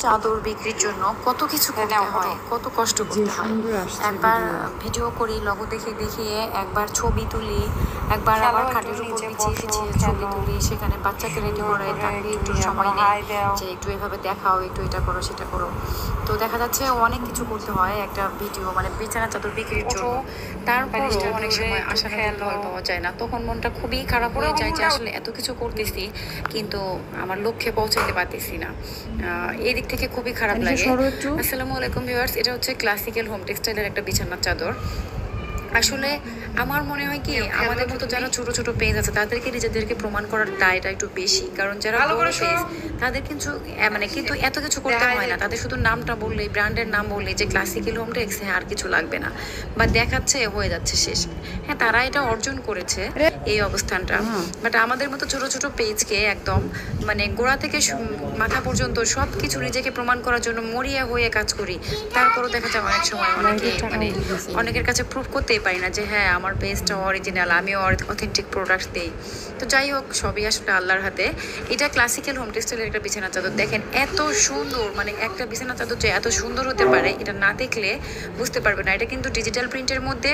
চাদর বিক্রির জন্য কত কিছু করতে হয়, কত কষ্ট করতে হয়। একবার ভিডিও করি, লগো দেখে দেখিয়ে, একবার ছবি তুলি, একবার আবার খাটের উপর বিছিয়ে বিছিয়ে ছবি তুলি, সেখানে বাচ্চাকে রেডি করে তাকে একটু সময় নেই যে একটু এভাবে দেখাও, একটু এটা করো সেটা করো। তো দেখা যাচ্ছে অনেক কিছু করতে হয় একটা ভিডিও মানে বিছানা চাদর বিক্রির জন্য। তারপরও অনেক সময় আশানুরূপ ফল পাওয়া যায় না, তখন মনটা খুবই খারাপ হয়ে যায় যে আসলে এত কিছু করতেছি কিন্তু আমার লক্ষ্যে পৌঁছাতে পারতেছি না। এই দিক থেকে খুবই খারাপ লাগে। আসসালামু আলাইকুম ভিউয়ার্স, এটা হচ্ছে ক্লাসিক্যাল হোম টেক্সটাইলের একটা বিছানার চাদর। আসলে আমার মনে হয় কি, আমাদের মতো যারা ছোট ছোট পেজ আছে তাদেরকে নিজেদেরকে প্রমাণ করার দায়টা একটু বেশি, কারণ যারা বড় পেজ তাদের কিন্তু কিন্তু এত কিছু করতে হয় না। তাদের শুধু নামটা বললে, ব্র্যান্ডের নাম বললে যে ক্লাসিক্যাল হোম টেক্স, হ্যাঁ আর কিছু লাগবে না, বা দেখাচ্ছে হয়ে যাচ্ছে শেষ। হ্যাঁ, তারা এটা অর্জন করেছে এই অবস্থানটা, বাট আমাদের মতো ছোট ছোট পেজকে একদম মানে গোড়া থেকে মাথা পর্যন্ত সব কিছু নিজেকে প্রমাণ করার জন্য মরিয়া হয়ে কাজ করি। তারপরও দেখা যায় অনেক সময় অনেকের কাছে প্রুভ করতেই পারি না যে হ্যাঁ আমার পেজটা অরিজিনাল, আমিও অথেন্টিক প্রোডাক্ট দিই। তো যাই হোক, সবই আসলে আল্লাহর হাতে। এটা ক্লাসিক্যাল হোম টেক্সটাইলের একটা বিছানা চাদর। দেখেন এত সুন্দর, মানে একটা বিছানা চাদর যে এত সুন্দর হতে পারে এটা না দেখলে বুঝতে পারবে না। এটা কিন্তু ডিজিটাল প্রিন্টের মধ্যে